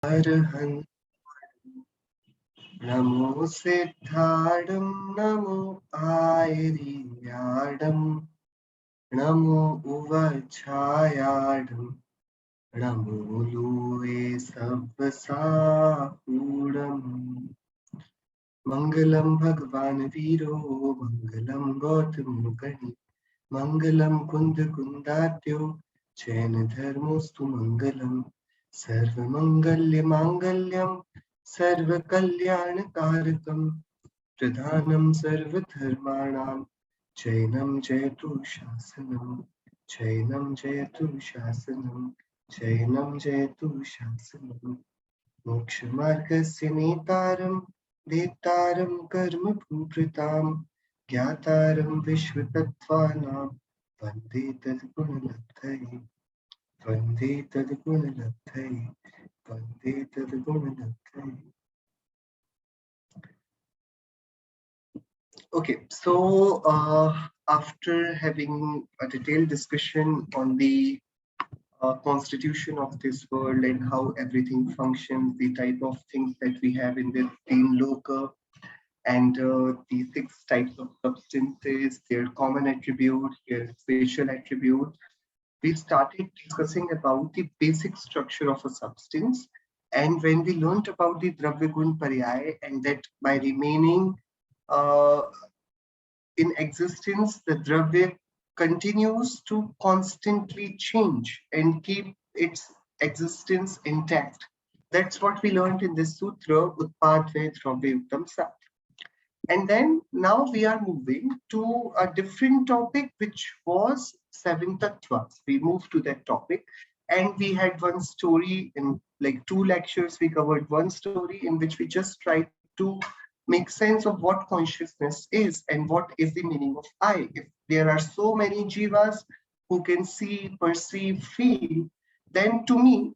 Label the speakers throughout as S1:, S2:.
S1: Arhan Namo Siddhardam Namo Airiyadam Namo Uvachayadam Namo Lue Sabbasahudam Mangalam Bhagwan Viro Mangalam Gautam Gani Mangalam Kunda Kundatyo Chaina Dharmostu Mangalam Sarva Mangalya Mangalyam Sarva Kalyana Karakam Pradhanam Sarva Dharmanam Chainam Jayatu Shasanam Chainam Jayatu Shasanam Chainam Jayatu Shasanam Mokshamargasya Netaram Vetaram Karma Bhupratam Gyataram Vishwatattvanam Vande Tadgunalabdhaye Vande Tadgunalabdhaye Vande Tadgunalabdhaye. Okay, so after having a detailed discussion on the constitution of this world and how everything functions, the type of things that we have in the team local, and the six types of substances, their common attributes, their special attributes, we started discussing about the basic structure of a substance. And when we learned about the Dravya Gun Paryay, and that by remaining uh, in existence, the Dravya continues to constantly change and keep its existence intact. That's what we learned in this sutra, Utpadve Dravya Yuktam Sat. And then now we are moving to a different topic, which was seven tattvas. We moved to that topic, and we had one story in like two lectures. We covered one story in which we just tried to make sense of what consciousness is and what is the meaning of I. If there are so many jivas who can see, perceive, feel, then to me,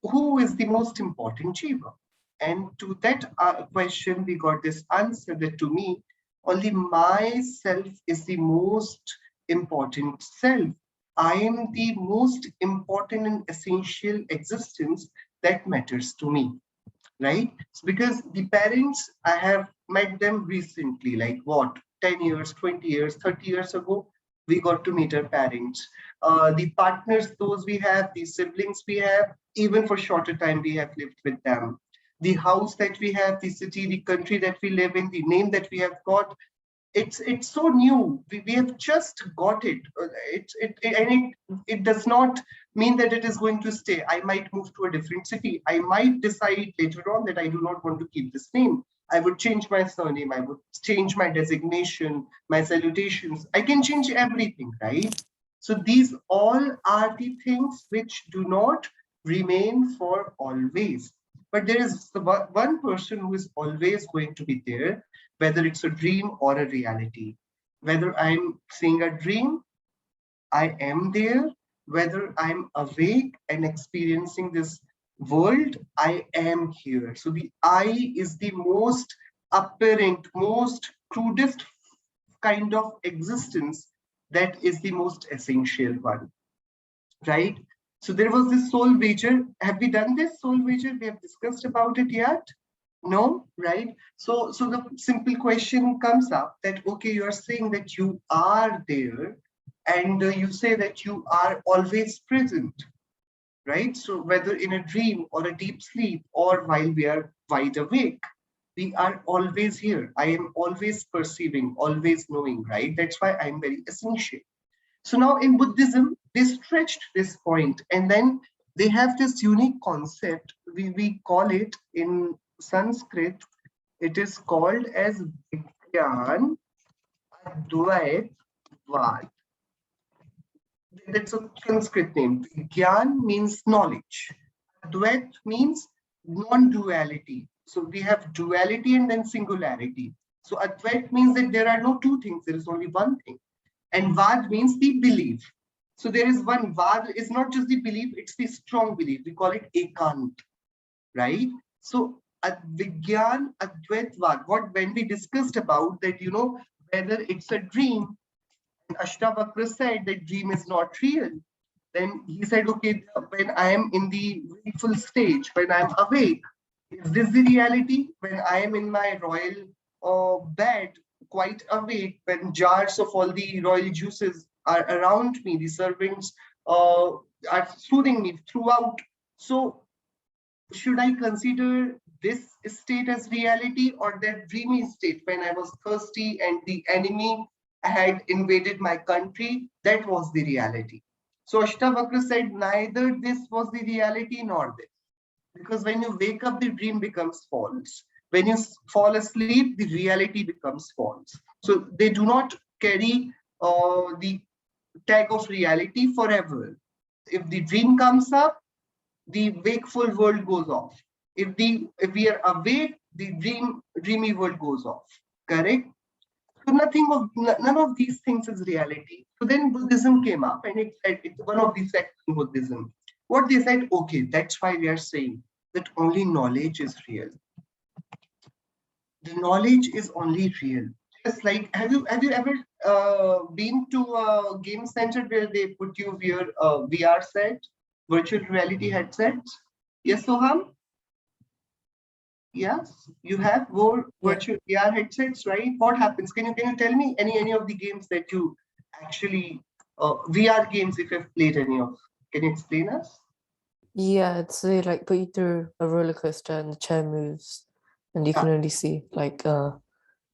S1: who is the most important jiva? And to that question, we got this answer that to me, only myself is the most important self. I am the most important and essential existence that matters to me, right? So because the parents, I have met them recently, like what, 10 years, 20 years, 30 years ago, we got to meet our parents. The partners, those we have, the siblings we have, even for shorter time, we have lived with them. The house that we have, the city, the country that we live in, the name that we have got, it's so new. We have just got it. It does not mean that it is going to stay. I might move to a different city. I might decide later on that I do not want to keep this name. I would change my surname. I would change my designation, my salutations. I can change everything, right? So these all are the things which do not remain for always. But there is one person who is always going to be there, whether it's a dream or a reality. Whether I'm seeing a dream, I am there. Whether I'm awake and experiencing this world, I am here. So the I is the most apparent, most crudest kind of existence that is the most essential one, right? So there was this soul wager. Have we done this soul wager? We have discussed about it yet? No, right? So the simple question comes up that, okay, you are saying that you are there, and you say that you are always present, right? So whether in a dream or a deep sleep or while we are wide awake, we are always here. I am always perceiving, always knowing, right? That's why I'm very essential. So now in Buddhism, they stretched this point, and then they have this unique concept. We call it in Sanskrit, it is called as Vigyan Advaitvad. That's a Sanskrit name. Vigyan means knowledge. Advait means non-duality. So we have duality and then singularity. So Advait means that there are no two things, there is only one thing. And Vad means the belief. So there is one. Vad is not just the belief, it's the strong belief. We call it Ekant, right? So Vigyan Advaitvad, what when we discussed about that, whether it's a dream, Ashtavakra said that dream is not real, Then he said, okay, when I am in the wakeful stage, when I'm awake, is this the reality? When I am in my royal bed, quite awake, when jars of all the royal juices are around me, the servants are soothing me throughout. So should I consider this state as reality, or that dreamy state when I was thirsty and the enemy had invaded my country? That was the reality. So Ashtavakra said neither this was the reality nor this. Because when you wake up, the dream becomes false. When you fall asleep, the reality becomes false. So they do not carry the tag of reality forever. If the dream comes up, the wakeful world goes off. If we are awake, the dreamy world goes off. Correct? So none of these things is reality. So then Buddhism came up, and it's one of the sects in Buddhism. What they said, okay, that's why we are saying that only knowledge is real. The knowledge is only real. Just like, have you ever been to a game center where they put you wear a VR set, virtual reality headsets? Yes, Soham? Yes, you have more
S2: Yeah.
S1: virtual VR headsets, right? What happens? Can you tell me any of the games that you actually VR games if you've played any of? Can you explain us?
S2: Yeah, it's they like put you through a roller coaster and the chair moves and you
S1: Yeah.
S2: can only see like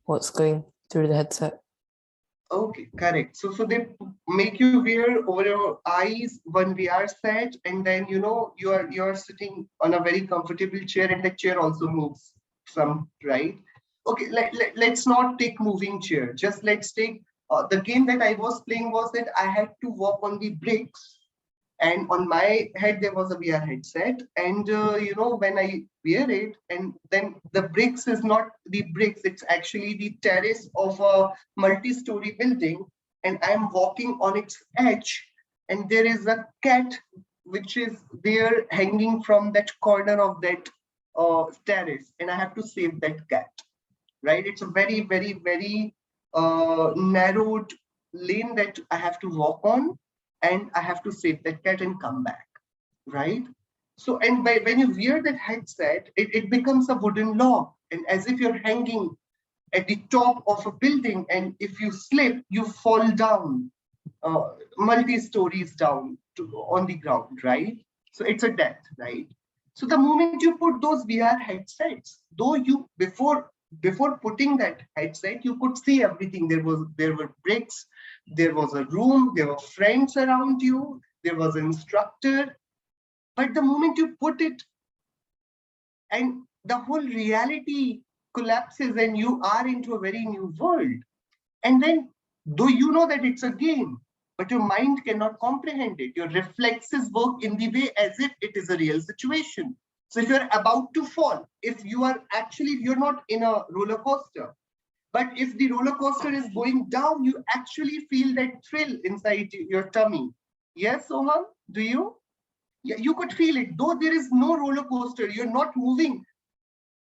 S2: what's going through the headset.
S1: Okay, correct. So they make you wear over your eyes one VR set, and then you're sitting on a very comfortable chair, and the chair also moves some, right? Okay, let's not take moving chair. Just let's take the game that I was playing was that I had to walk on the bricks, and on my head there was a VR headset, and when I wear it, and then the bricks is not the bricks, it's actually the terrace of a multi-story building, and I'm walking on its edge, and there is a cat which is there hanging from that corner of that terrace, and I have to save that cat, right? It's a very, very, very narrowed lane that I have to walk on, and I have to save that cat and come back, right? So, and when you wear that headset, it becomes a wooden log, and as if you're hanging at the top of a building, and if you slip, you fall down, multi stories down on the ground, right? So it's a death, right? So the moment you put those VR headsets, though you before putting that headset, you could see everything. There were bricks, there was a room, there were friends around you, there was an instructor. But the moment you put it, and the whole reality collapses, and you are into a very new world. And then, though you know that it's a game, but your mind cannot comprehend it. Your reflexes work in the way as if it is a real situation. So if you're about to fall, if you're not in a roller coaster, but if the roller coaster is going down, you actually feel that thrill inside your tummy. Yes, Soham, do you? Yeah, you could feel it. Though there is no roller coaster, you're not moving,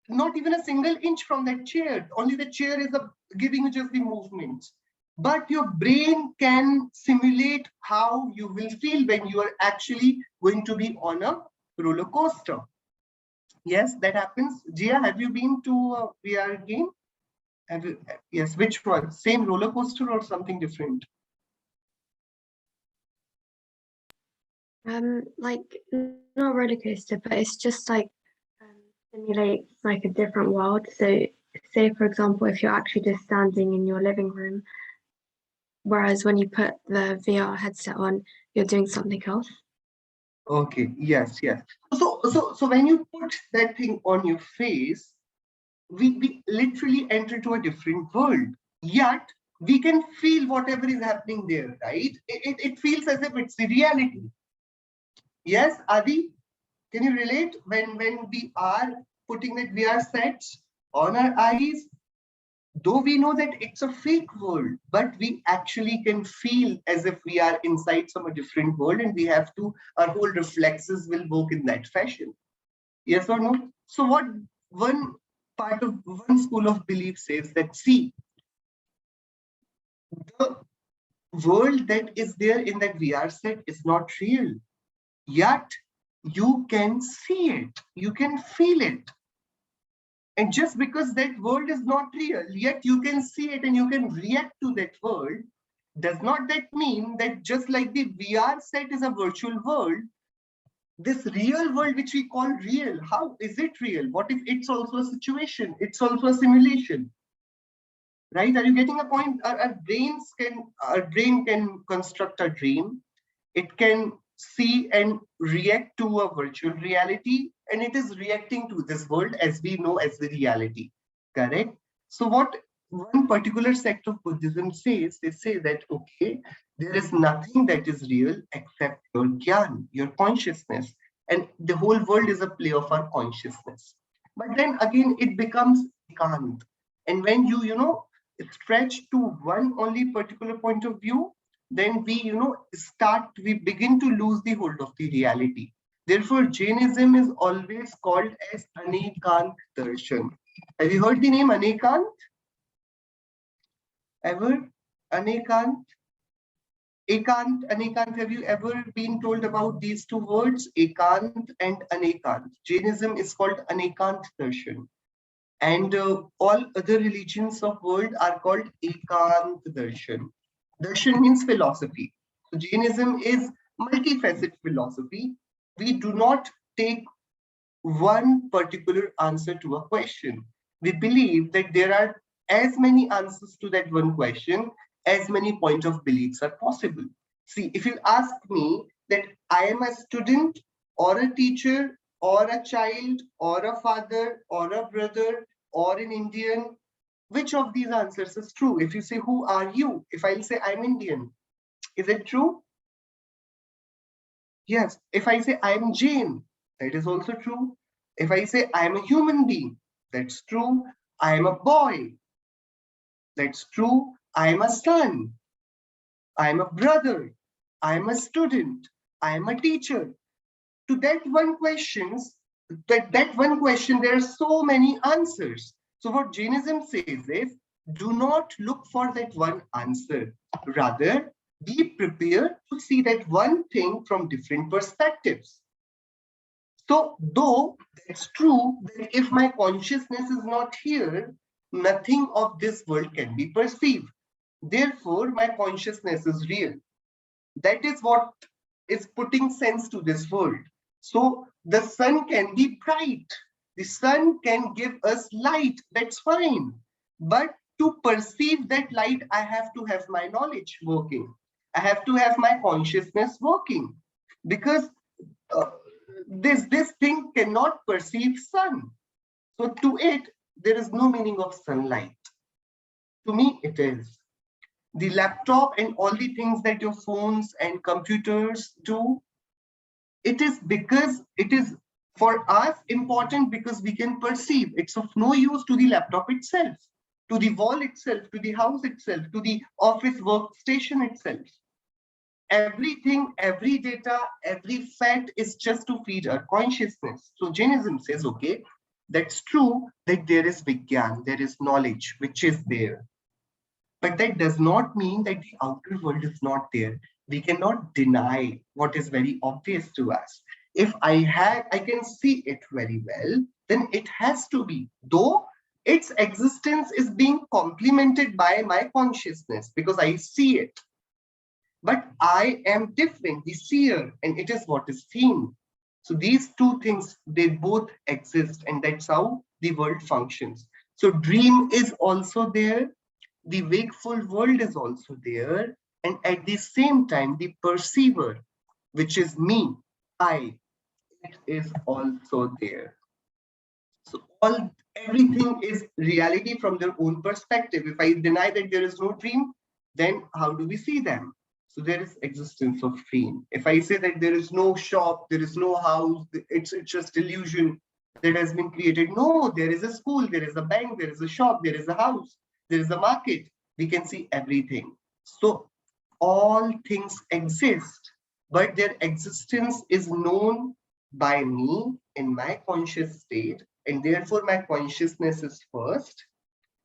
S1: not even a single inch from that chair. Only the chair is giving you just the movements. But your brain can simulate how you will feel when you are actually going to be on a roller coaster. Yes, that happens. Jia, have you been to a VR game? Have you, yes, which one? Same roller coaster or something different?
S3: Like not a roller coaster, but it's just like simulates like a different world. So say for example, if you're actually just standing in your living room, whereas when you put the VR headset on, you're doing something else.
S1: Okay, yes, yes. So when you put that thing on your face, we literally enter to a different world. Yet we can feel whatever is happening there, right? It feels as if it's the reality. Yes, Adi, can you relate when we are putting that VR sets on our eyes? Though we know that it's a fake world, but we actually can feel as if we are inside some different world, and we have to, our whole reflexes will work in that fashion. Yes or no? So what one one school of belief says that, see, the world that is there in that VR set is not real. Yet you can see it, you can feel it. And just because that world is not real, yet you can see it and you can react to that world, does not that mean that just like the VR set is a virtual world, this real world which we call real, how is it real? What if it's also a situation? It's also a simulation, right? Are you getting a point? Our brain can construct a dream. It can see and react to a virtual reality, and it is reacting to this world as we know as the reality, correct? So what one particular sect of Buddhism says, they say that, okay, there is nothing that is real except your gyan, your consciousness, and the whole world is a play of our consciousness. But then again, it becomes ekant. And when you stretch to one only particular point of view, then we begin to lose the hold of the reality. Therefore, Jainism is always called as Anekant Darshan. Have you heard the name Anekant? Ever? Anekant? Ekant, Anekant, have you ever been told about these two words? Ekant and Anekant. Jainism is called Anekant Darshan. And all other religions of world are called Ekant Darshan. Darshan means philosophy. So Jainism is multifaceted philosophy. We do not take one particular answer to a question. We believe that there are as many answers to that one question as many points of beliefs are possible. See, if you ask me that I am a student or a teacher or a child or a father or a brother or an Indian, which of these answers is true? If you say, who are you? If I'll say I'm Indian, is it true? Yes. If I say I'm Jain, that is also true. If I say I'm a human being, that's true. I am a boy, that's true. I am a son, I am a brother, I am a student, I am a teacher. To that one question, there are so many answers. So what Jainism says is, do not look for that one answer. Rather, be prepared to see that one thing from different perspectives. So though it's true that if my consciousness is not here, nothing of this world can be perceived. Therefore, my consciousness is real. That is what is putting sense to this world. So the sun can be bright. The sun can give us light. That's fine. But to perceive that light, I have to have my knowledge working. I have to have my consciousness working. Because uh, this thing cannot perceive sun. So to it, there is no meaning of sunlight. To me, it is. The laptop and all the things that your phones and computers do, it is because it is for us important because we can perceive. It's of no use to the laptop itself, to the wall itself, to the house itself, to the office workstation itself. Everything, every data, every fact is just to feed our consciousness. So Jainism says, okay, that's true that there is Vigyan, there is knowledge which is there. But that does not mean that the outer world is not there. We cannot deny what is very obvious to us. If I can see it very well, then it has to be, though its existence is being complemented by my consciousness because I see it. But I am different, the seer, and it is what is seen. So these two things, they both exist, and that's how the world functions. So dream is also there, the wakeful world is also there, and at the same time, the perceiver, which is me, I, it is also there. So everything is reality from their own perspective. If I deny that there is no dream, then how do we see them? So there is existence of dream. If I say that there is no shop, there is no house, it's just illusion that has been created. No, there is a school, there is a bank, there is a shop, there is a house, there is a market. We can see everything. So all things exist, but their existence is known by me in my conscious state, and therefore my consciousness is first,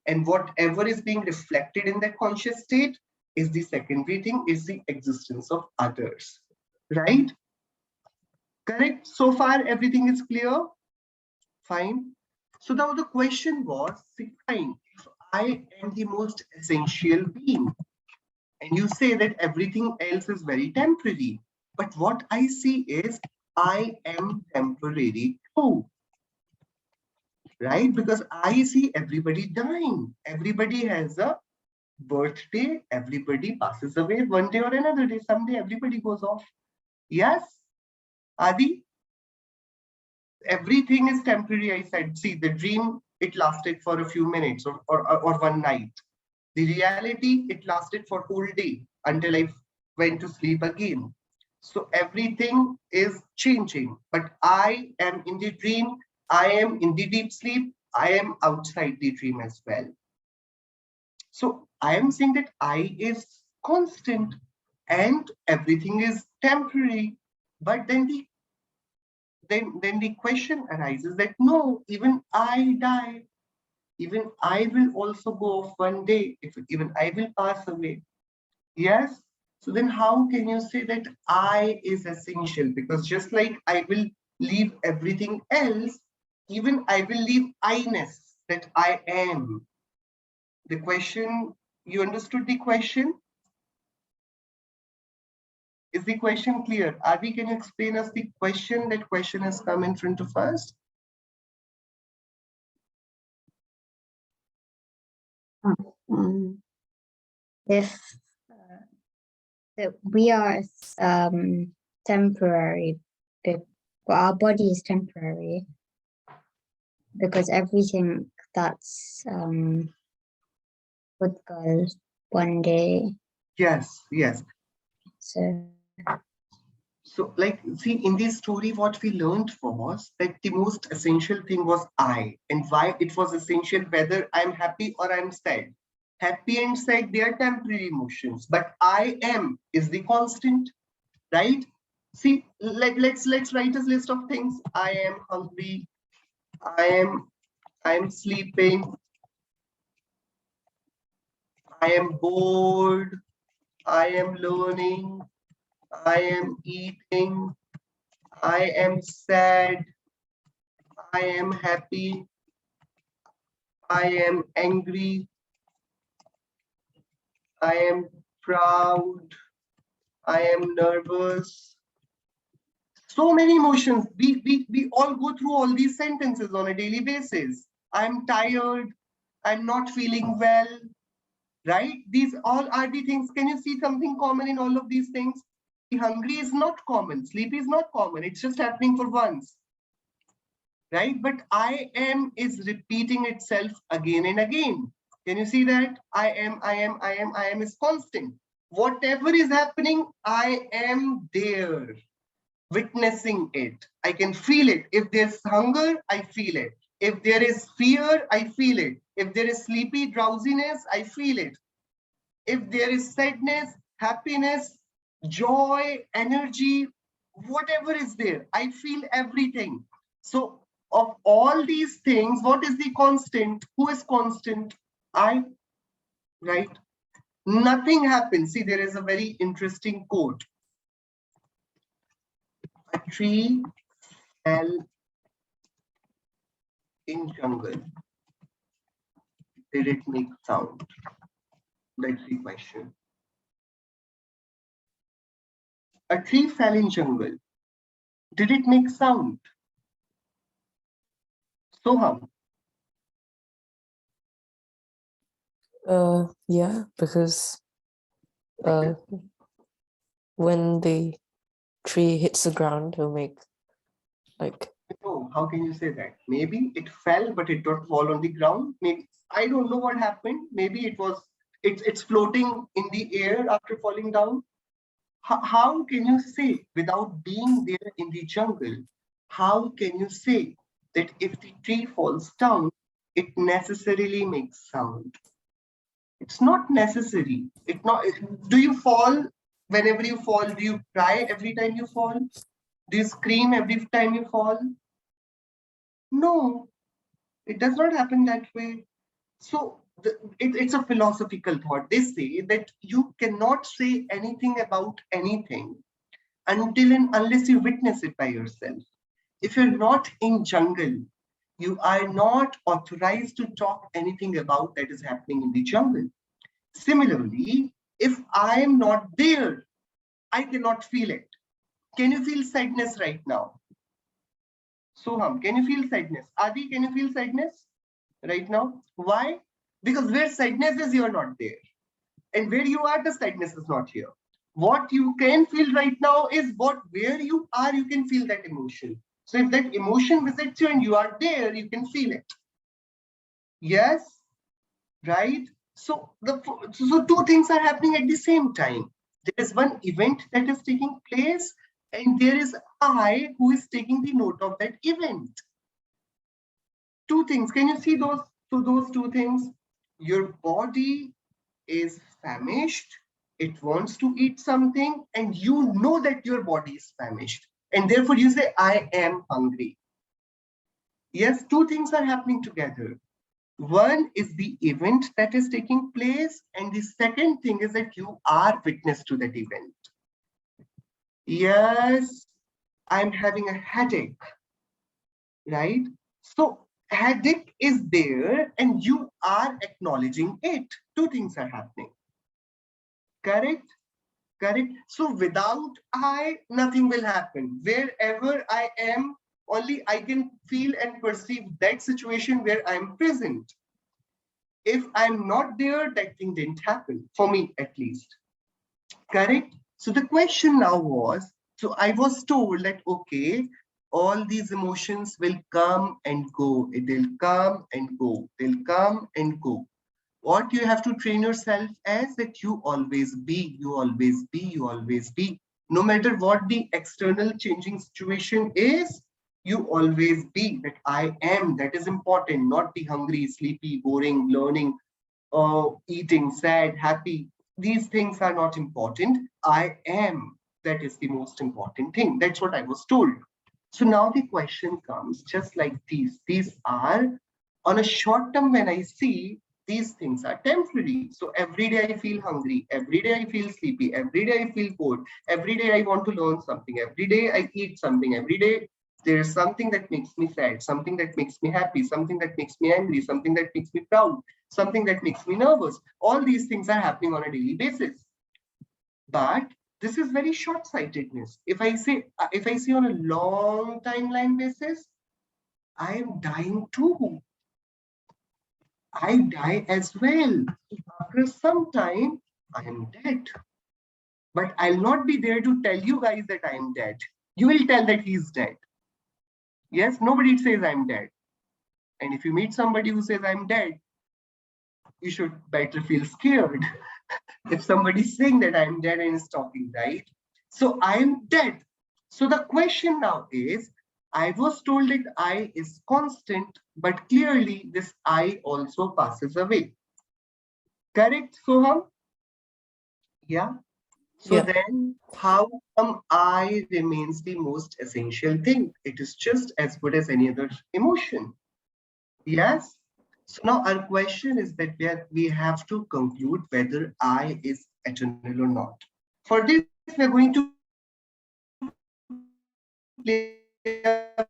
S1: and whatever is being reflected in that conscious state, is the secondary thing, is the existence of others, right? Correct? So far, everything is clear? Fine. So now the question was, fine, if I am the most essential being, and you say that everything else is very temporary, but what I see is I am temporary too, right? Because I see everybody dying. Everybody has a birthday, everybody passes away one day or another day. Someday everybody goes off. Yes, Adi? Everything is temporary, I said. See, the dream, it lasted for a few minutes or one night. The reality, it lasted for whole day until I went to sleep again. So everything is changing, but I am in the dream, I am in the deep sleep, I am outside the dream as well. So I am saying that I is constant and everything is temporary. But then the question arises that no, even I die, even I will also go off one day, if even I will pass away. Yes. So then how can you say that I is essential? Because just like I will leave everything else, even I will leave I-ness, that I am. The question, you understood the question? Is the question clear? Adi, can you explain us the question? That question has come in front of us.
S4: If that we are temporary, well, our body is temporary because everything that's would go one day.
S1: Yes, yes.
S4: So
S1: So, like, see, in this story, what we learned was that the most essential thing was I, and why it was essential, whether I'm happy or I'm sad. Happy and sad, they are temporary emotions, but I am is the constant, right? See, let's write a list of things. I am hungry. I am sleeping. I am bored. I am learning. I am eating. I am sad. I am happy. I am angry. I am proud. I am nervous. So many emotions. We all go through all these sentences on a daily basis. I'm tired. I'm not feeling well. Right? These all are the things. Can you see something common in all of these things? The hungry is not common. Sleep is not common. It's just happening for once. Right? But I am is repeating itself again and again. Can you see that? I am is constant. Whatever is happening, I am there, witnessing it. I can feel it. If there's hunger, I feel it. If there is fear, I feel it. If there is sleepy drowsiness, I feel it. If there is sadness, happiness, joy, energy, whatever is there, I feel everything. So of all these things, what is the constant? Who is constant? I, right? Nothing happens. See, there is a very interesting quote. A tree fell in jungle. Did it make sound? That's the question. A tree fell in jungle. Did it make sound? Soham,
S2: Yeah, because when the tree hits the ground, it'll make like
S1: no, how can you say that? Maybe it fell, but it didn't fall on the ground. Maybe I don't know what happened. Maybe it's floating in the air after falling down. How can you say without being there in the jungle? How can you say that if the tree falls down, it necessarily makes sound? It's not necessary. It not. Do you fall whenever you fall? Do you cry every time you fall? Do you scream every time you fall? No, it does not happen that way. So it's a philosophical thought. They say that you cannot say anything about anything until and unless you witness it by yourself. If you're not in jungle, you are not authorized to talk anything about that is happening in the jungle. Similarly, if I am not there, I cannot feel it. Can you feel sadness right now? Soham, can you feel sadness? Adi, can you feel sadness right now? Why? Because where sadness is, you're not there. And where you are, the sadness is not here. What you can feel right now is where you are, you can feel that emotion. So if that emotion visits you and you are there, you can feel it. Yes, right? So two things are happening at the same time. There is one event that is taking place, and there is I who is taking the note of that event. Two things. Can you see those two things? Your body is famished. It wants to eat something, and you know that your body is famished. And therefore you say, I am hungry. Yes, two things are happening together. One is the event that is taking place, and the second thing is that you are witness to that event. Yes, I'm having a headache, right? So headache is there and you are acknowledging it. Two things are happening. Correct? Correct. So without I, nothing will happen. Wherever I am, only I can feel and perceive that situation where I'm present. If I'm not there, that thing didn't happen, for me at least. Correct? So the question now was, so I was told that, okay, all these emotions will come and go. They'll come and go. They'll come and go. What you have to train yourself as that you always be, you always be, you always be. No matter what the external changing situation is, you always be that I am. That is important, not be hungry, sleepy, boring, learning, eating, sad, happy. These things are not important. I am. That is the most important thing. That's what I was told. So now the question comes just like these. These are on a short term when I see these things are temporary. So every day I feel hungry. Every day I feel sleepy. Every day I feel bored. Every day I want to learn something. Every day I eat something. Every day there is something that makes me sad, something that makes me happy, something that makes me angry, something that makes me proud, something that makes me nervous. All these things are happening on a daily basis. But this is very short-sightedness. If I see on a long timeline basis, I am dying too. I die as well. After some time, I am dead. But I'll not be there to tell you guys that I am dead. You will tell that he's dead. Yes, nobody says I'm dead. And if you meet somebody who says I'm dead, you should better feel scared. If somebody's saying that I'm dead and is talking, right? So I'm dead. So the question now is, I was told that I is constant, but clearly this I also passes away. Correct, Soham? Yeah. So
S2: Yeah.
S1: then how come I remains the most essential thing? It is just as good as any other emotion. Yes. So now our question is that we have to conclude whether I is eternal or not. For this, we are going to play a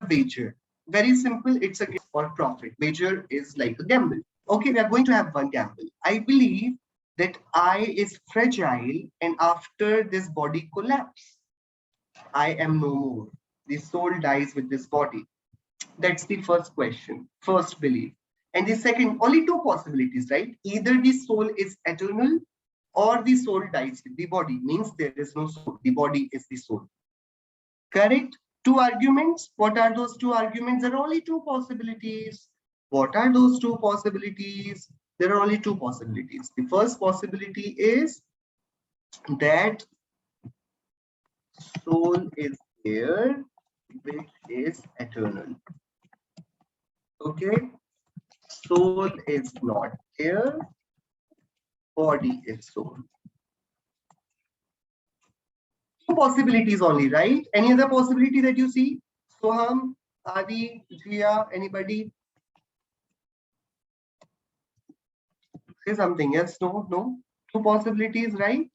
S1: wager. Very simple. It's a game for profit. Wager is like a gamble. Okay, we are going to have one gamble. I believe that I is fragile and after this body collapse, I am no more. The soul dies with this body. That's the first question, first belief. And the second, only two possibilities, right? Either the soul is eternal or the soul dies with the body, means there is no soul. The body is the soul. Correct? Two arguments. What are those two arguments? There are only two possibilities. What are those two possibilities? There are only two possibilities. The first possibility is that soul is there, which is eternal. Okay? Soul is not there, body is soul. Two possibilities only, right? Any other possibility that you see? Soham, Adi, Jia, anybody? Say something. Yes, no, no. Two possibilities, right?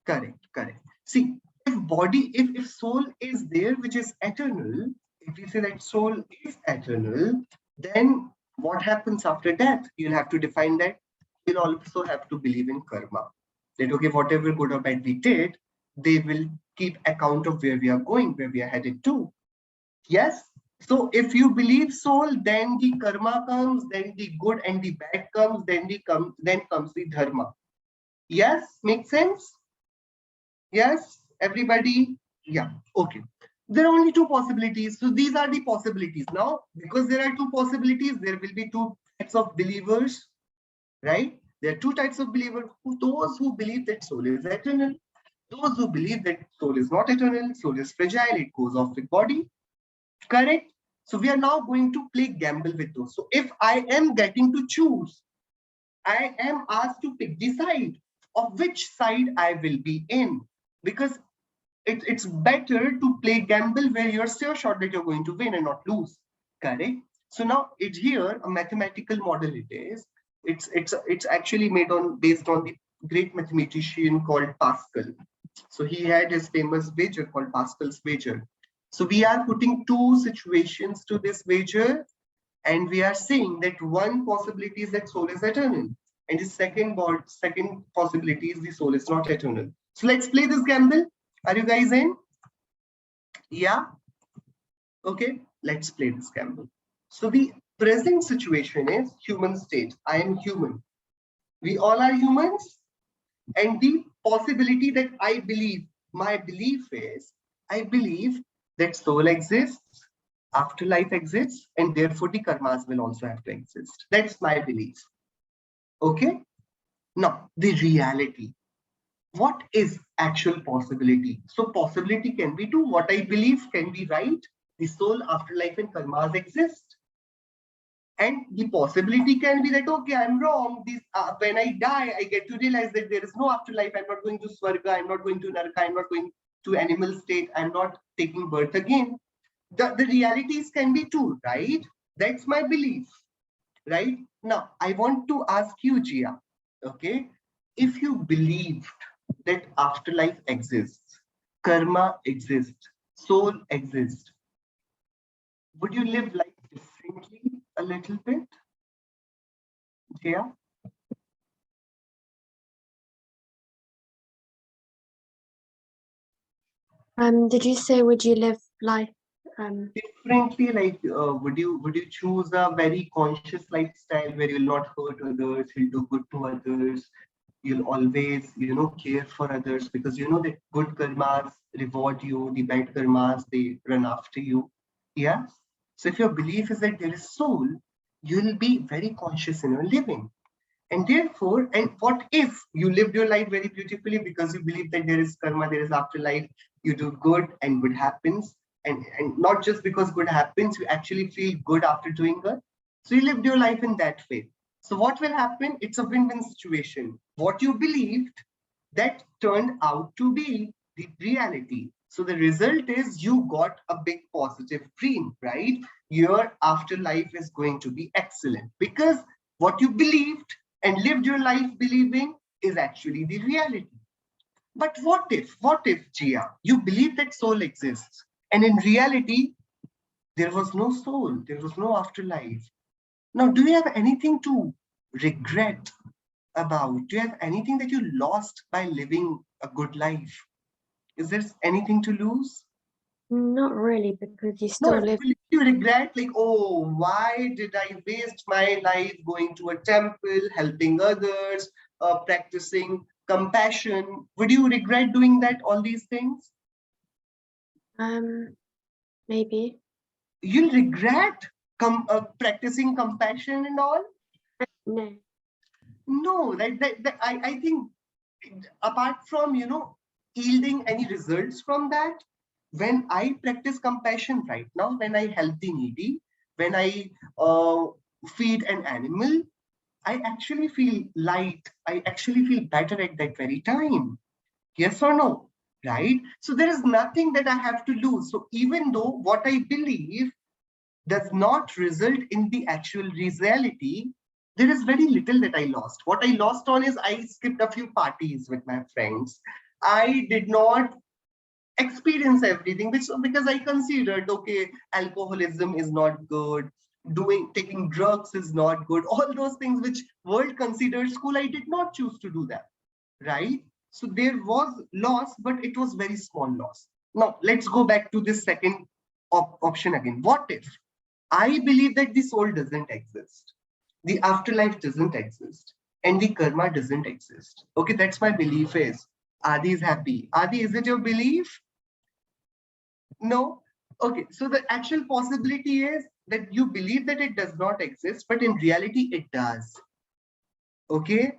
S1: Correct, correct. See, if soul is there, which is eternal, if we say that soul is eternal, then what happens after death? You'll have to define that. You'll also have to believe in karma. That okay, whatever good or bad we did, they will keep account of where we are going, where we are headed to. Yes. So if you believe soul, then the karma comes, then the good and the bad comes, then comes the dharma. Yes, makes sense? Yes, everybody? Yeah, okay. There are only two possibilities. So these are the possibilities. Now, because there are two possibilities, there will be two types of believers, right? There are two types of believers. Those who believe that soul is eternal, those who believe that soul is not eternal, soul is fragile, it goes off with body. Correct? So we are now going to play gamble with those. So if I am getting to choose, I am asked to pick the side of which side I will be in, because it's better to play gamble where you're so sure that you're going to win and not lose. Correct? So now it's here a mathematical model. It is. It's actually made on based on the great mathematician called Pascal. So he had his famous wager called Pascal's wager. So we are putting two situations to this wager, and we are saying that one possibility is that soul is eternal, and the second possibility is the soul is not eternal. So let's play this gamble. Are you guys in? Yeah. Okay, let's play this gamble. So the present situation is human state. I am human. We all are humans. And the possibility that I believe, my belief is, I believe that soul exists, afterlife exists, and therefore the karmas will also have to exist. That's my belief. Okay? Now, the reality. What is actual possibility? So possibility can be two. What I believe can be right. The soul, afterlife, and karmas exist. And the possibility can be that, okay, I'm wrong. When I die, I get to realize that there is no afterlife. I'm not going to Swarga. I'm not going to Naraka. I'm not going to animal state. I'm not taking birth again. The realities can be two, right? That's my belief, right? Now, I want to ask you, Jia, okay? If you believed that afterlife exists, karma exists, soul exists, would you live life differently a little bit? Yeah.
S3: Did you say would you live life
S1: Differently, like would you choose a very conscious lifestyle where you'll not hurt others, you'll do good to others, you'll always care for others, because that good karmas reward you, the bad karmas they run after you. Yeah. So if your belief is that there is soul, you'll be very conscious in your living. And therefore, and what if you lived your life very beautifully because you believe that there is karma, there is afterlife, you do good and good happens. And not just because good happens, you actually feel good after doing good. So you lived your life in that way. So what will happen? It's a win-win situation. What you believed, that turned out to be the reality. So the result is you got a big positive dream, right? Your afterlife is going to be excellent because what you believed and lived your life believing is actually the reality. But what if, Jia, you believe that soul exists and in reality, there was no soul, there was no afterlife. Now, do you have anything to regret about? Do you have anything that you lost by living a good life? Is there anything to lose?
S3: not really, because you
S1: No,
S3: still live.
S1: you regret, like, oh, why did I waste my life going to a temple, helping others, practicing compassion? Would you regret doing that, all these things?
S3: Maybe.
S1: You'll regret practicing compassion and all?
S3: No.
S1: No, I think apart from, yielding any results from that, when I practice compassion right now, when I help the needy, when I feed an animal, I actually feel light. I actually feel better at that very time. Yes or no? Right? So there is nothing that I have to lose. So even though what I believe does not result in the actual reality, there is very little that I lost. What I lost on is I skipped a few parties with my friends. I did not experience everything, which because I considered, okay, alcoholism is not good, taking drugs is not good, all those things which world considered school, I did not choose to do that, right? So there was loss, but it was very small loss. Now let's go back to this second option again. What if I believe that the soul doesn't exist, the afterlife doesn't exist, and the karma doesn't exist? Okay, that's my belief is. Adi is happy. Adi, is it your belief? No. Okay, so the actual possibility is that you believe that it does not exist, but in reality it does. Okay,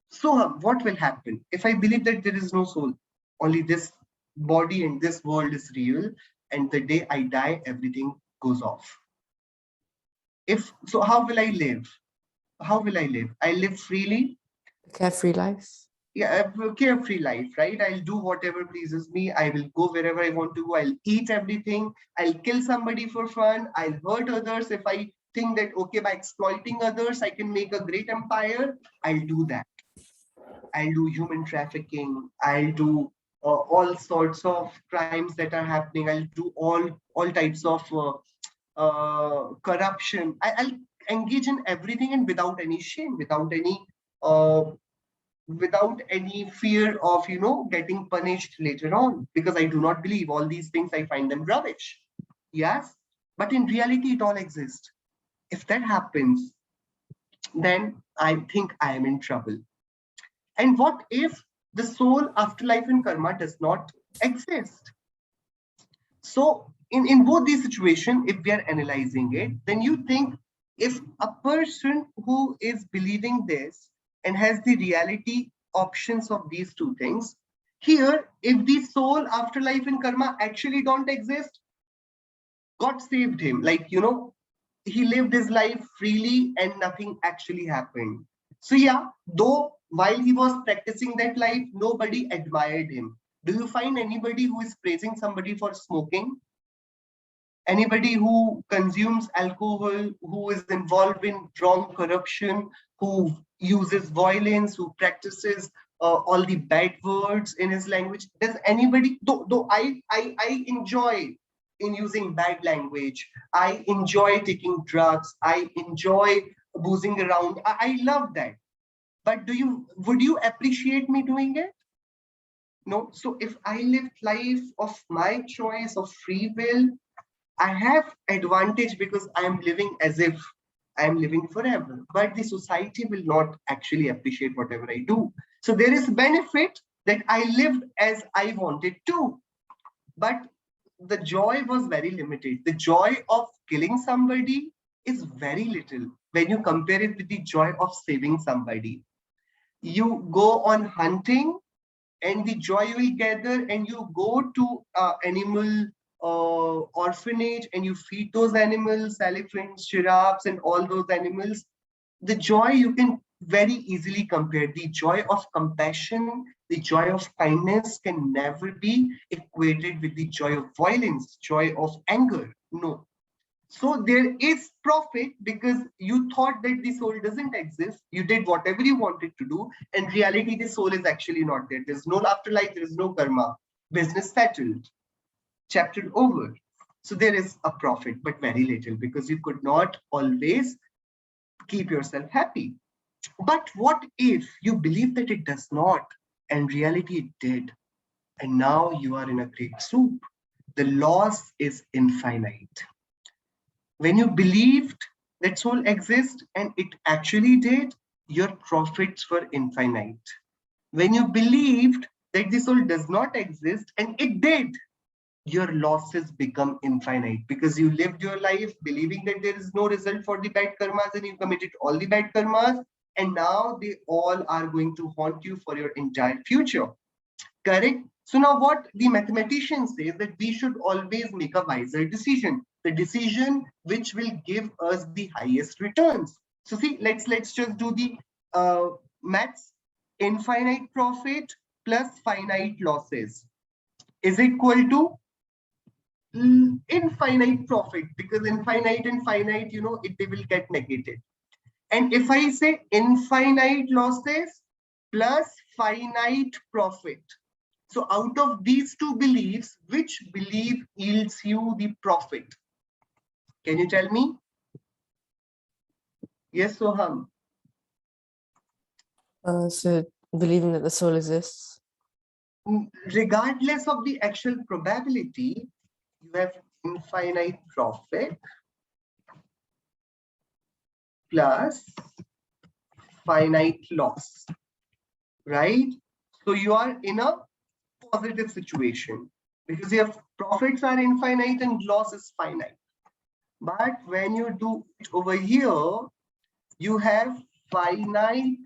S1: so what will happen if I believe that there is no soul, only this body and this world is real, and the day I die everything goes off? If so, how will I live? How will I live? I live freely.
S2: Carefree life.
S1: Yeah, a carefree life, right? I'll do whatever pleases me. I will go wherever I want to go. I'll eat everything. I'll kill somebody for fun. I'll hurt others. If I think that, okay, by exploiting others, I can make a great empire, I'll do that. I'll do human trafficking. I'll do all sorts of crimes that are happening. I'll do all types of corruption. I'll engage in everything and without any shame, uh, without any fear of getting punished later on, because I do not believe all these things. I find them rubbish. Yes, but in reality it all exists. If that happens, then I think I am in trouble. And what if the soul, afterlife, and karma does not exist? So in both these situations, if we are analyzing it, then you think, if a person who is believing this and has the reality options of these two things, here, if the soul, afterlife, and karma actually don't exist, God saved him. Like, he lived his life freely and nothing actually happened. So yeah, though while he was practicing that life, nobody admired him. Do you find anybody who is praising somebody for smoking? Anybody who consumes alcohol, who is involved in wrong corruption, who uses violence, who practices all the bad words in his language? Does anybody, though I enjoy in using bad language, I enjoy taking drugs, I enjoy boozing around, I love that. But would you appreciate me doing it? No. So if I lived life of my choice, of free will, I have advantage because I am living as if I am living forever. But the society will not actually appreciate whatever I do. So there is benefit that I lived as I wanted to. But the joy was very limited. The joy of killing somebody is very little when you compare it with the joy of saving somebody. You go on hunting and the joy you will gather, and you go to animal orphanage and you feed those animals, elephants, giraffes, and all those animals. The joy you can very easily compare. The joy of compassion, the joy of kindness can never be equated with the joy of violence, joy of anger. No. So there is profit because you thought that the soul doesn't exist. You did whatever you wanted to do. In reality, the soul is actually not there. There's no afterlife. There is no karma. Business settled. Chapter over. So there is a profit, but very little, because you could not always keep yourself happy. But what if you believe that it does not, and reality it did, and now you are in a great soup? The loss is infinite. When you believed that soul exists and it actually did, your profits were infinite. When you believed that the soul does not exist and it did, your losses become infinite, because you lived your life believing that there is no result for the bad karmas and you committed all the bad karmas, and now they all are going to haunt you for your entire future. Correct? So now what the mathematician says, that we should always make a wiser decision, the decision which will give us the highest returns. So see, let's just do the maths. Infinite profit plus finite losses is equal to infinite profit, because infinite and finite, they will get negated. And if I say infinite losses plus finite profit, so out of these two beliefs, which belief yields you the profit? Can you tell me? Yes, Soham.
S2: So believing that the soul exists.
S1: Regardless of the actual probability, you have infinite profit plus finite loss, right? So you are in a positive situation because your profits are infinite and loss is finite. But when you do it over here, you have finite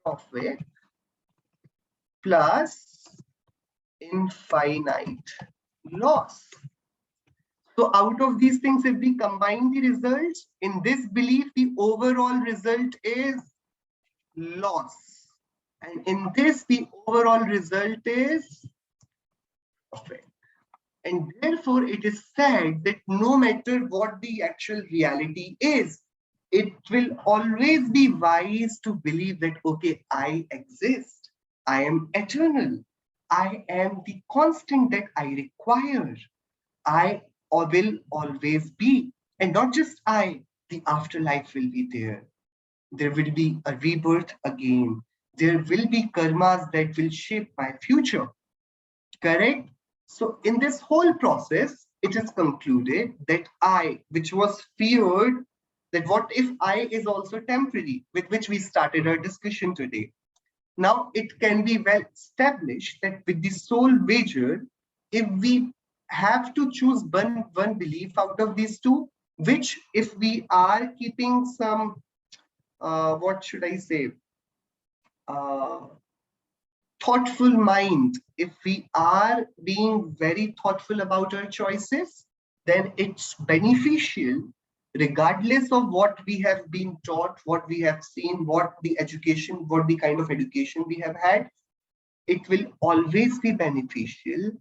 S1: profit plus infinite loss. So out of these things, if we combine the results, in this belief, the overall result is loss. And in this, the overall result is profit. And therefore, it is said that no matter what the actual reality is, it will always be wise to believe that, okay, I exist. I am eternal. I am the constant that I require. I will always be. And not just I, the afterlife will be there. There will be a rebirth again. There will be karmas that will shape my future. Correct? So in this whole process, it is concluded that I, which was feared, that what if I is also temporary, with which we started our discussion today. Now it can be well established that with the soul wager, if we have to choose one belief out of these two, which if we are keeping some, what should I say, uh, thoughtful mind, if we are being very thoughtful about our choices, then it's beneficial regardless of what we have been taught, what we have seen, what the education, what the kind of education we have had. It will always be beneficial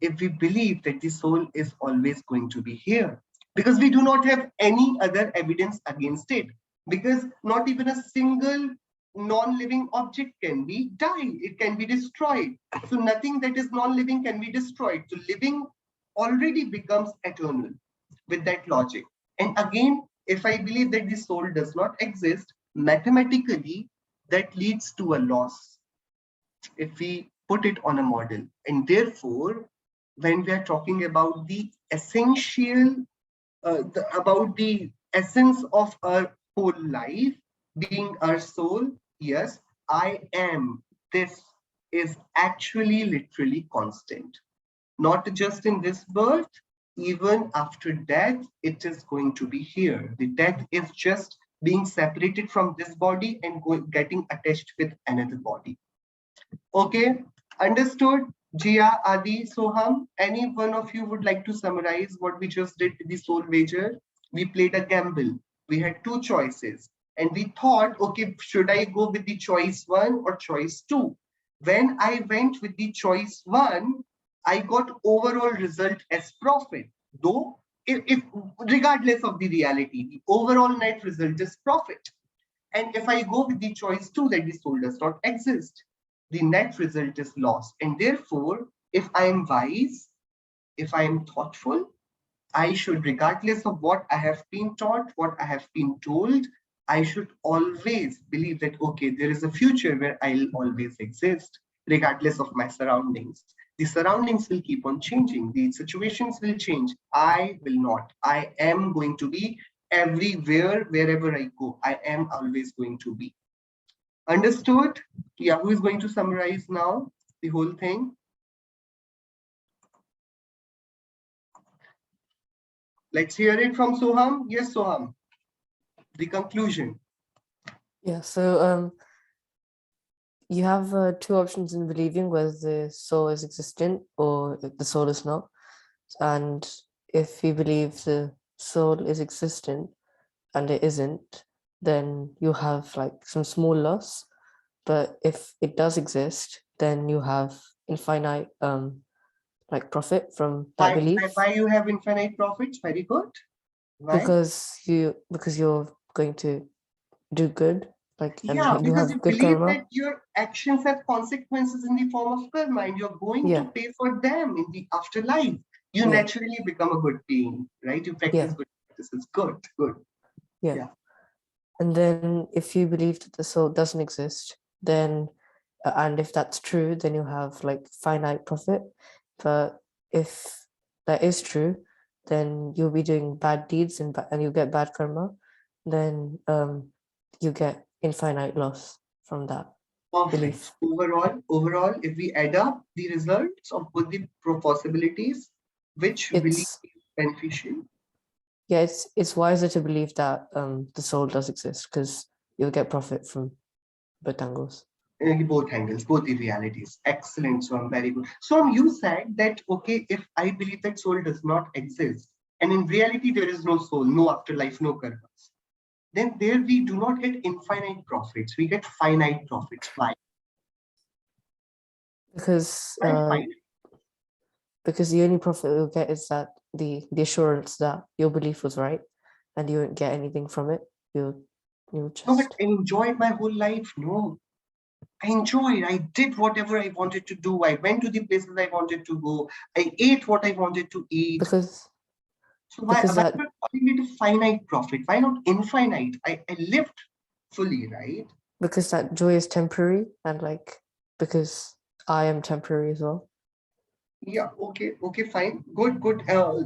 S1: if we believe that the soul is always going to be here, because we do not have any other evidence against it, because not even a single non-living object can be die, it can be destroyed. So nothing that is non-living can be destroyed. So living already becomes eternal with that logic. And again, if I believe that the soul does not exist, mathematically that leads to a loss if we put it on a model. And therefore, when we are talking about the essential, about the essence of our whole life being our soul, yes, I am. This is actually literally constant. Not just in this birth, even after death, it is going to be here. The death is just being separated from this body and getting attached with another body. Okay, understood? Jia, Adi, Soham, any one of you would like to summarize what we just did with the soul wager? We played a gamble. We had two choices. And we thought, okay, should I go with the choice one or choice two? When I went with the choice one, I got overall result as profit. Though, if regardless of the reality, the overall net result is profit. And if I go with the choice two, that the soul does not exist, the net result is loss. And therefore, if I am wise, if I am thoughtful, I should, regardless of what I have been taught, what I have been told, I should always believe that, okay, there is a future where I'll always exist, regardless of my surroundings. The surroundings will keep on changing. The situations will change. I will not. I am going to be everywhere, wherever I go. I am always going to be. Understood? Yeah, who is going to summarize now the whole thing? Let's hear it from Soham. Yes, Soham. The conclusion.
S2: Yeah, so you have two options in believing whether the soul is existent or if the soul is not. And if you believe the soul is existent and it isn't, then you have like some small loss. But if it does exist, then you have infinite like profit from that belief.
S1: Why you have infinite profits? Very good. Why?
S2: Because you're going to do good, like,
S1: Yeah,
S2: and you
S1: because you
S2: have good
S1: believe
S2: karma.
S1: that your actions have consequences in the form of karma and you're going
S2: Yeah.
S1: to pay for them in the afterlife. You
S2: Yeah.
S1: naturally become a good being, right? You practice
S2: Yeah.
S1: good practices. Good, good.
S2: Yeah.
S1: Yeah.
S2: And then if you believe that the soul doesn't exist, then and if that's true, then you have like finite profit. But if that is true, then you'll be doing bad deeds and you get bad karma. Then you get infinite loss from that
S1: Perfect.
S2: belief.
S1: Overall, if we add up the results of both the possibilities, which belief
S2: It's
S1: is beneficial?
S2: yeah, it's wiser to believe that the soul does exist because you'll get profit from both angles.
S1: Both angles, both the realities. Excellent, Swam. Very good. Swam, you said that, okay, if I believe that soul does not exist, and in reality there is no soul, no afterlife, no karmas, then there we do not get infinite profits. We get finite profits. Why?
S2: Because
S1: Why finite?
S2: because the only profit you'll get is that the assurance that your belief was right, and you won't get anything from it. You'll
S1: No, but
S2: just
S1: I enjoyed my whole life. No, I enjoyed. I did whatever I wanted to do. I went to the places I wanted to go. I ate what I wanted to eat.
S2: because
S1: So why
S2: that
S1: not calling it a finite profit? Why not infinite? I lived fully, right?
S2: because that joy is temporary, and like because I am temporary as well.
S1: Yeah. Okay. Fine. Good.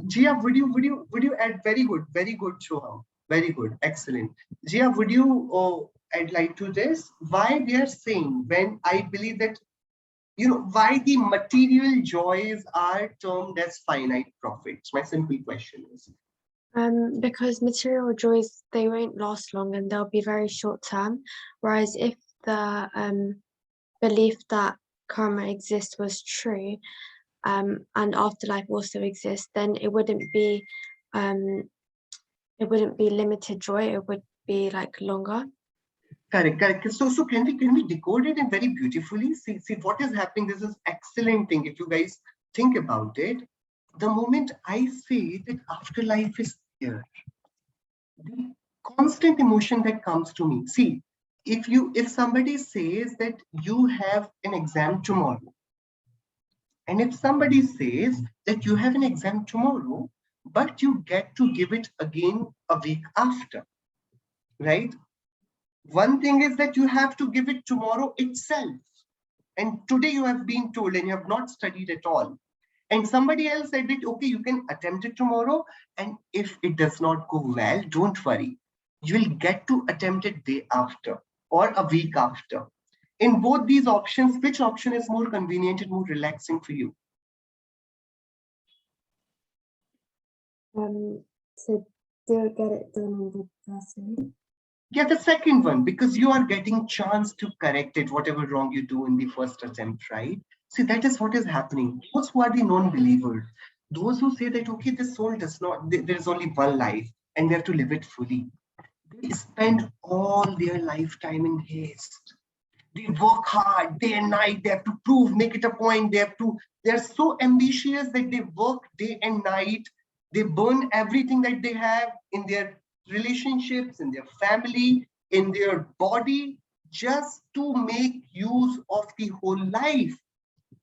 S1: Gia, would you add? Very good, Shoham. Very good. Excellent. Gia, would you add light to this? Why we are saying when I believe that why the material joys are termed as finite profits? My simple question is.
S3: Because material joys, they won't last long and they'll be very short term. Whereas if the belief that karma exists was true, and afterlife also exists, then it wouldn't be limited joy. It would be like longer.
S1: Correct. So can we decode it in very beautifully? See what is happening. This is excellent thing. If you guys think about it, the moment I say that afterlife is here, the constant emotion that comes to me. See, if somebody says that you have an exam tomorrow, and if somebody says that you have an exam tomorrow, but you get to give it again a week after, right? One thing is that you have to give it tomorrow itself. And today you have been told and you have not studied at all. And somebody else said that, okay, you can attempt it tomorrow. And if it does not go well, don't worry. You will get to attempt it day after or a week after. In both these options, which option is more convenient and more relaxing for you?
S3: To get it done in the person.
S1: Yeah, the second one, because you are getting chance to correct it, whatever wrong you do in the first attempt, right? See, that is what is happening. Those who are the non-believers, those who say that, okay, the soul does not, there is only one life and they have to live it fully. They spend all their lifetime in haste. They work hard day and night. They have to prove, make it a point. They're so ambitious that they work day and night. They burn everything that they have in their relationships, in their family, in their body, just to make use of the whole life.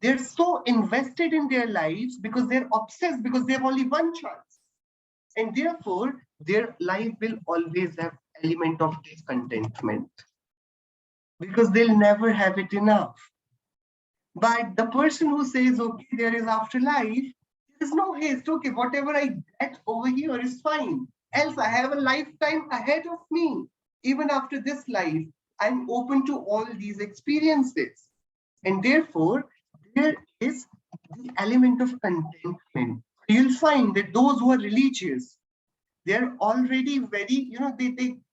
S1: They're so invested in their lives because they're obsessed, because they have only one chance. And therefore, their life will always have element of discontentment because they'll never have it enough. But the person who says, okay, there is afterlife, there is no haste. Okay, whatever I get over here is fine. Else, I have a lifetime ahead of me. Even after this life, I'm open to all these experiences. And therefore, there is the element of contentment. You'll find that those who are religious, they're already very,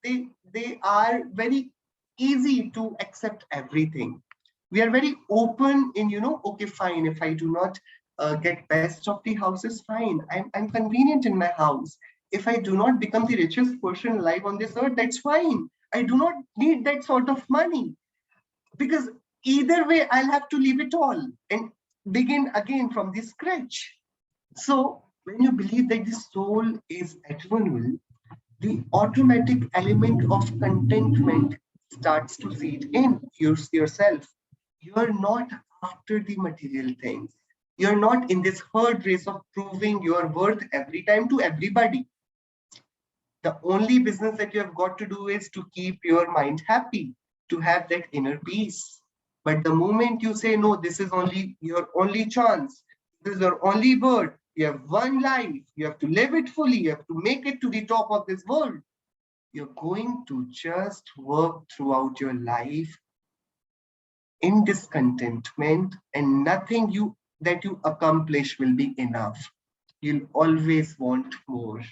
S1: they are very easy to accept everything. We are very open in, okay, fine, if I do not get best of the house is fine. I'm convenient in my house. If I do not become the richest person alive on this earth, that's fine. I do not need that sort of money because either way, I'll have to leave it all and begin again from the scratch. So when you believe that the soul is eternal, the automatic element of contentment starts to seed in yourself. You're not after the material things. You're not in this herd race of proving your worth every time to everybody. The only business that you have got to do is to keep your mind happy, to have that inner peace. But the moment you say, no, this is only your only chance, this is your only word, you have one life, you have to live it fully, you have to make it to the top of this world, you're going to just work throughout your life in discontentment, and nothing that you accomplish will be enough. You'll always want more.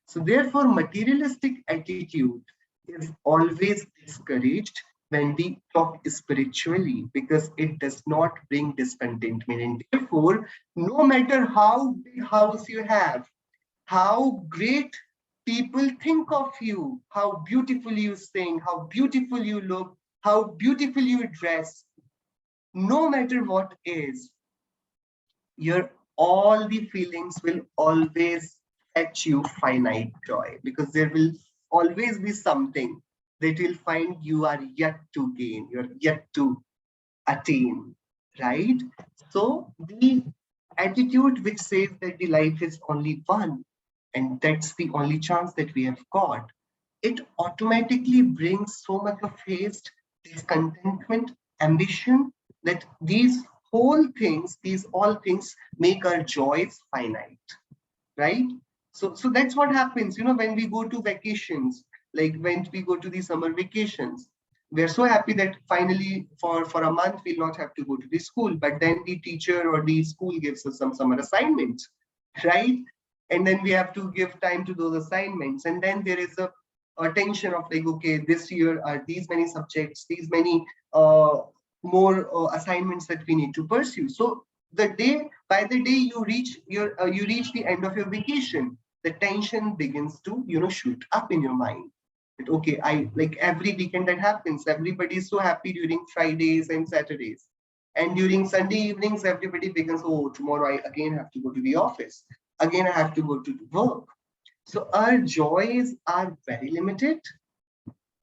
S1: So therefore, materialistic attitude is always discouraged when we talk spiritually, because it does not bring discontentment. And therefore, no matter how big house you have, how great people think of you, how beautiful you sing, how beautiful you look, how beautiful you dress, no matter what is, your all the feelings will always fetch you finite joy, because there will always be something that you'll find you are yet to gain, you're yet to attain, right? So the attitude which says that the life is only one and that's the only chance that we have got, it automatically brings so much of haste, discontentment, ambition, that these whole things, these all things make our joys finite, right? So that's what happens, when we go to vacations, like when we go to the summer vacations, we're so happy that finally for a month we'll not have to go to the school, but then the teacher or the school gives us some summer assignments, right? And then we have to give time to those assignments, and then there is a tension of like, okay, this year are these many subjects, these many more assignments that we need to pursue. So by the day you reach the end of your vacation, the tension begins to shoot up in your mind. That, okay, I like every weekend that happens, everybody is so happy during Fridays and Saturdays, and during Sunday evenings everybody begins, oh, tomorrow I again have to go to the office, again I have to go to work. So our joys are very limited,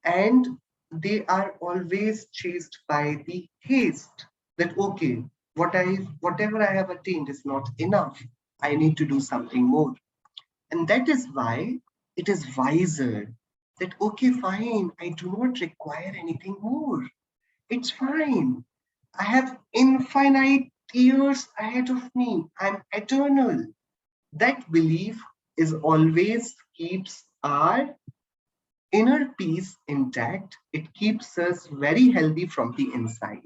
S1: and they are always chased by the haste that, okay, whatever I have attained is not enough, I need to do something more. And that is why it is wiser that, okay, fine, I do not require anything more, it's fine, I have infinite years ahead of me, I'm eternal. That belief is always keeps our inner peace intact. It keeps us very healthy from the inside,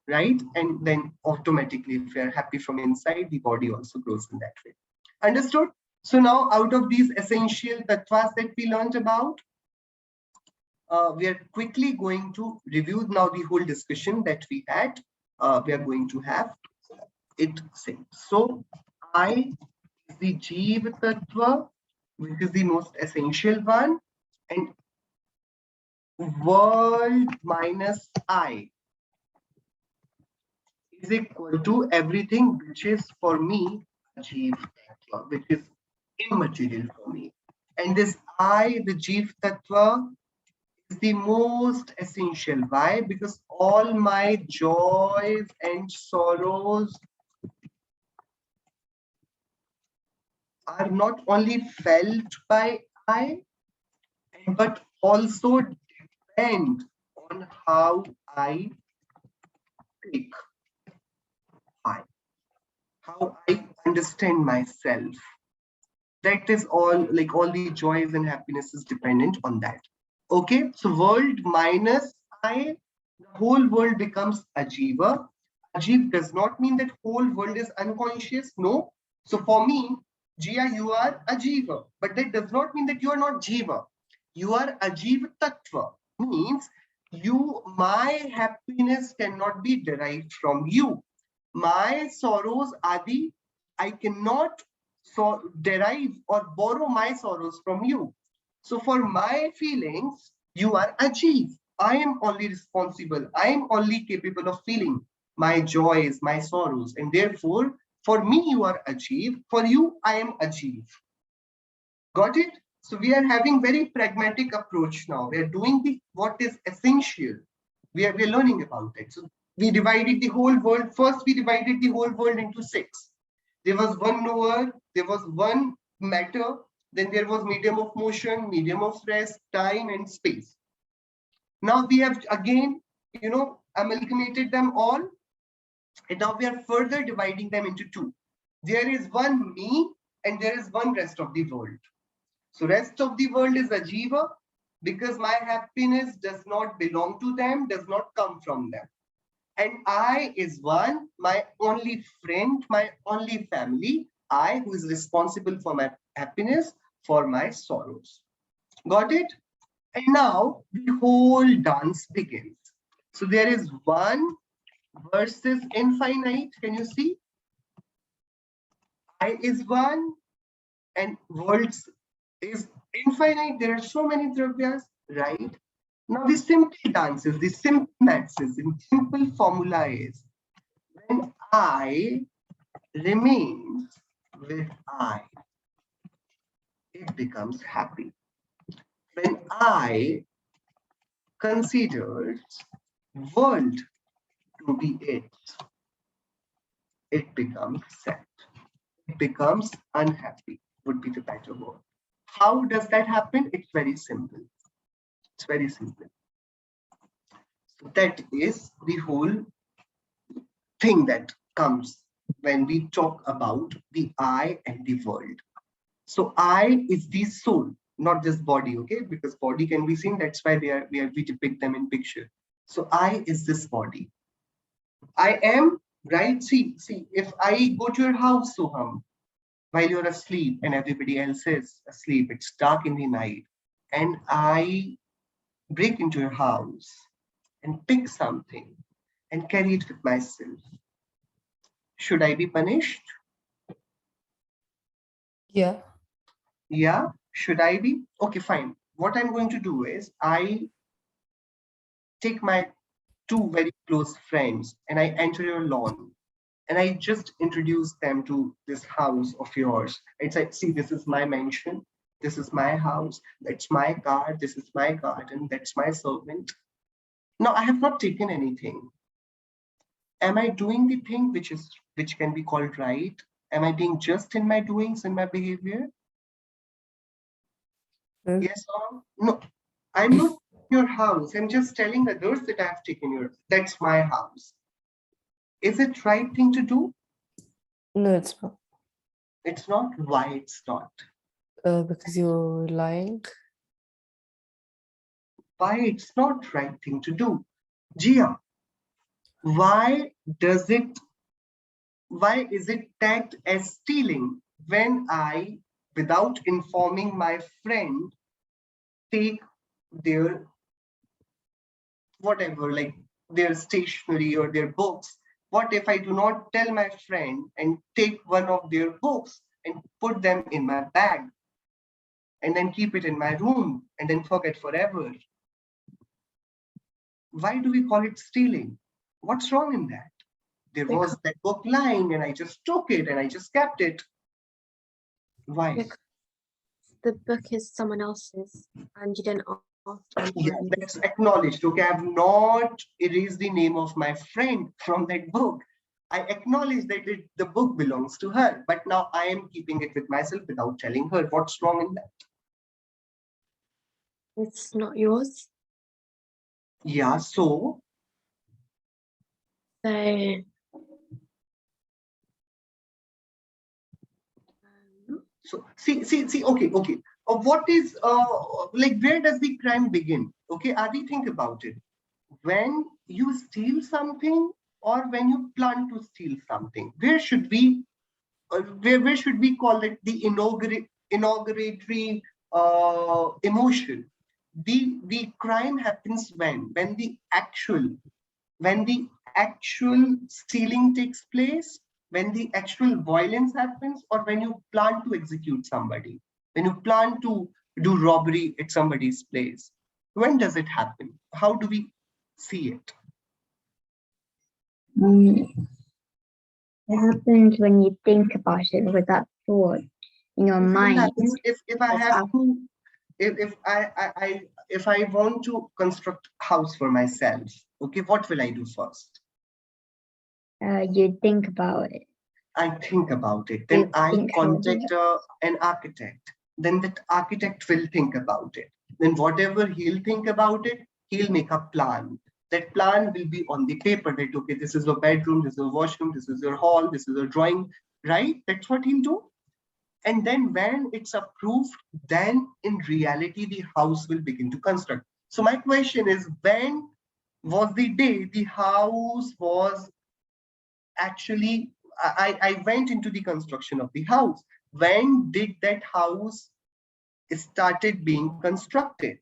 S1: right? And then automatically, if we are happy from inside, the body also grows in that way. Understood? So now, out of these essential tattvas that we learned about, we are quickly going to review now the whole discussion that we had. We are going to have it same. So I is the Jeev Tattva, which is the most essential one, and world minus I is equal to everything which is for me Jeev Tattva, which is immaterial for me. And this I, the Jeev Tattva, is the most essential. Why? Because all my joys and sorrows are not only felt by I, but also depend on how I take I, how I understand myself. That is all, like all the joys and happiness is dependent on that. Okay, so world minus I, the whole world becomes ajiva. Ajiv does not mean that whole world is unconscious. No. So for me, Jia, you are ajiva, but that does not mean that you are not jiva. You are ajiva tattva. Means my happiness cannot be derived from you. My sorrows, Adi, I cannot derive or borrow my sorrows from you. So for my feelings, you are ajiv. I am only responsible. I am only capable of feeling my joys, my sorrows. And therefore, for me, you are ajiv. For you, I am ajiv. Got it? So we are having very pragmatic approach now. We are doing what is essential. We are learning about it. So we divided the whole world. First, we divided the whole world into 6. There was one knower, there was one matter, then there was medium of motion, medium of rest, time, and space. Now we have again, amalgamated them all, and now we are further dividing them into 2. There is one me, and there is one rest of the world. So rest of the world is a jiva, because my happiness does not belong to them, does not come from them. And I is one, my only friend, my only family, I who is responsible for my happiness, for my sorrows. Got it? And now the whole dance begins. So there is one versus infinite. Can you see? I is one and worlds is infinite. There are so many dravyas, right? Now the simple dances, the simple maths, the simple formula is when I remains with I, it becomes happy. When I considers world to be it becomes sad. It becomes unhappy, would be the better word. How does that happen? It's very simple. It's very simple. So that is the whole thing that comes when we talk about the I and the world. So I is the soul, not just body, okay? Because body can be seen. That's why we depict them in picture. So I is this body. I am, right? See, if I go to your house, Soham, while you're asleep and everybody else is asleep, it's dark in the night, and I break into your house and pick something and carry it with myself. Should I be punished?
S2: Yeah.
S1: Yeah. Should I be? Okay, fine. What I'm going to do is I take my 2 very close friends and I enter your lawn and I just introduce them to this house of yours. It's like, see, this is my mansion. This is my house. That's my car. This is my garden. That's my servant. Now, I have not taken anything. Am I doing the thing which can be called right? Am I being just in my doings and my behavior?
S2: Mm.
S1: Yes or no? I'm not in your house. I'm just telling others that I've taken yours. That's my house. Is it right thing to do?
S2: No, it's not.
S1: It's not. Why it's not?
S2: Because you're lying.
S1: Why it's not right thing to do? Gia, why is it tagged as stealing when I, without informing my friend, take their whatever, like their stationery or their books? What if I do not tell my friend and take one of their books and put them in my bag and then keep it in my room and then forget forever? Why do we call it stealing? What's wrong in that? There was that book lying and I just took it and I just kept it. Why?
S3: Because the book is someone else's and you didn't ask them for
S1: Yeah,
S3: it.
S1: that's acknowledged. Okay, I have not erased the name of my friend from that book. I acknowledge that the book belongs to her, but now I am keeping it with myself without telling her. What's wrong in that?
S3: It's not yours.
S1: Yeah, so
S3: So
S1: see, okay. What is like, where does the crime begin? Okay, Adi, think about it. When you steal something or when you plan to steal something, where should we where should we call it the inauguratory emotion? The crime happens when the actual stealing takes place, when the actual violence happens, or when you plan to execute somebody, when you plan to do robbery at somebody's place. When does it happen? How do we see it?
S4: It happens when you think about it with that thought in your
S1: What
S4: mind.
S1: happens if I
S4: of
S1: have
S4: how-
S1: to if I want to construct house for myself, okay, what will I do first?
S4: You'd think about it.
S1: I think about it. Then
S4: You'd
S1: I
S4: think through it.
S1: contact an architect. Then that architect will think about it. Then whatever he'll think about it, he'll make a plan. That plan will be on the paper that, okay, this is your bedroom, this is your washroom, this is your hall, this is your drawing, right? That's what he'll do. And then when it's approved, then in reality, the house will begin to construct. So my question is, when was the day the house was actually, I went into the construction of the house. When did that house started being constructed?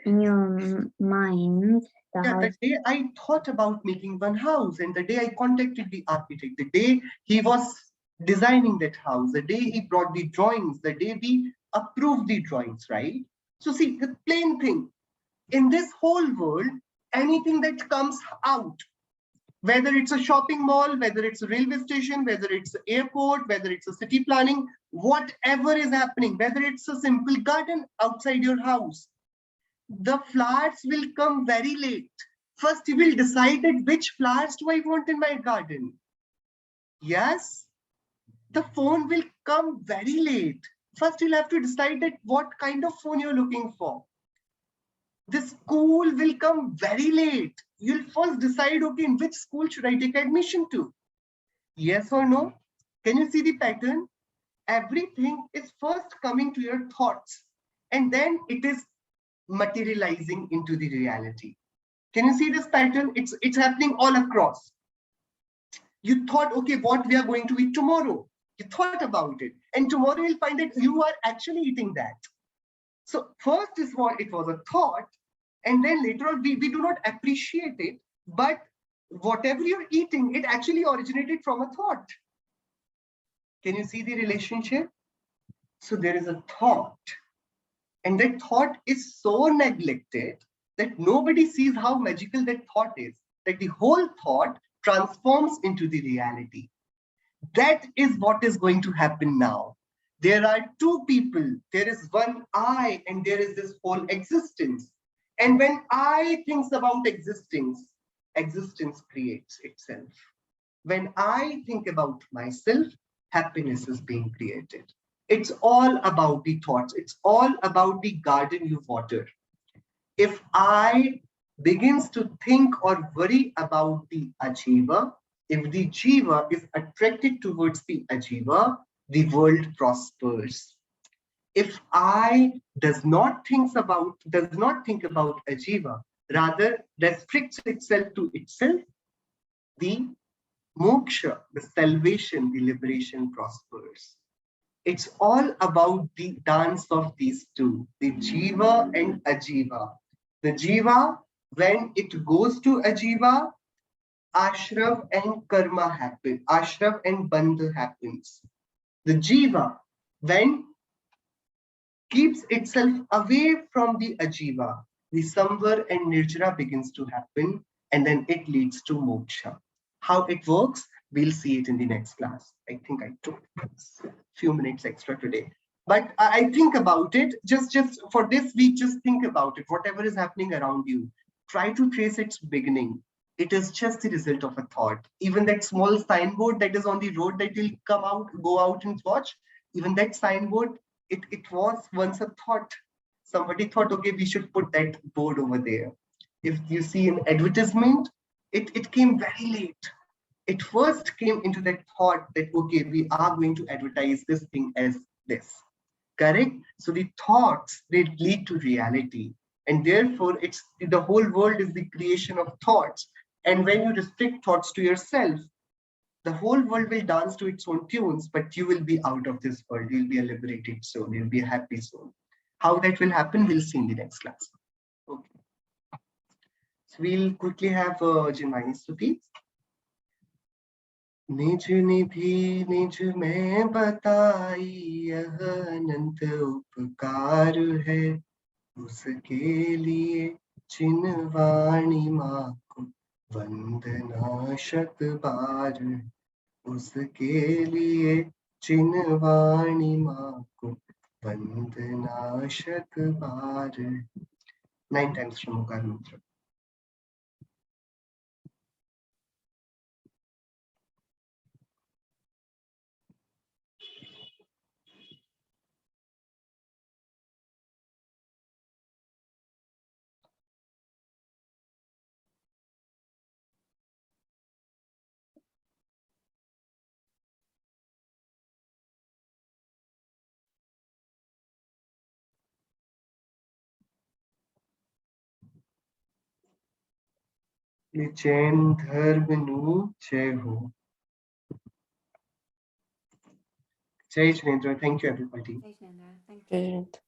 S4: In your mind, the
S1: Yeah,
S4: house.
S1: the day I thought about making one house, and the day I contacted the architect, the day he was designing that house, the day he brought the drawings, the day we approved the drawings, right? So see, the plain thing, in this whole world, anything that comes out, whether it's a shopping mall, whether it's a railway station, whether it's an airport, whether it's a city planning, whatever is happening, whether it's a simple garden outside your house, the flowers will come very late. First, you will decide that which flowers do I want in my garden. Yes, the phone will come very late. First, you'll have to decide that what kind of phone you're looking for. The school will come very late. You'll first decide, okay, in which school should I take admission to? Yes or no? Can you see the pattern? Everything is first coming to your thoughts, and then it is materializing into the reality. Can you see this pattern? It's happening all across. You thought, okay, what we are going to eat tomorrow. You thought about it, and tomorrow you'll find that you are actually eating that. So first is what it was a thought, and then later on we do not appreciate it, but whatever you're eating, it actually originated from a thought. Can you see the relationship? So there is a thought, and that thought is so neglected that nobody sees how magical that thought is, that the whole thought transforms into the reality. That is what is going to happen now. There are two people. There is one I, and there is this whole existence. And when I thinks about existence, existence creates itself. When I think about myself, happiness is being created. It's all about the thoughts. It's all about the garden you water. If I begins to think or worry about the achieva, if the jiva is attracted towards the achieva, the world prospers. If I does not think about achieva, rather restricts itself to itself, the moksha, the salvation, the liberation prospers. It's all about the dance of these two, the jiva and ajiva. The jiva, when it goes to ajiva, ashrav and karma happen, ashrav and bandha happens. The jiva, when keeps itself away from the ajiva, the samvar and nirjara begins to happen, and then it leads to moksha. How it works, we'll see it in the next class. I think I took a few minutes extra today. But I think about it, just for this week, just think about it. Whatever is happening around you, try to trace its beginning. It is just the result of a thought. Even that small signboard that is on the road that will go out and watch, even that signboard, it was once a thought. Somebody thought, okay, we should put that board over there. If you see an advertisement, it came very late. It first came into that thought that, okay, we are going to advertise this thing as this. Correct? So the thoughts, they lead to reality. And therefore, it's the whole world is the creation of thoughts. And when you restrict thoughts to yourself, the whole world will dance to its own tunes, but you will be out of this world. You'll be a liberated soul. You'll be a happy soul. How that will happen, we'll see in the next class. Okay. So we'll quickly have Jainism, please. निज निधि निज में बताई यह अनंत उपकार है उसके लिए चिन्हवाणी माँ को वंदना शत बार उसके लिए चिन्वाणी माँ को वंदना शत बार. 9 times from Okar Mantra. Jain धर्म नु जय हो. Jai Shrindra. Thank you, everybody.
S5: Jai Shinendra. Thank you.
S2: Brilliant.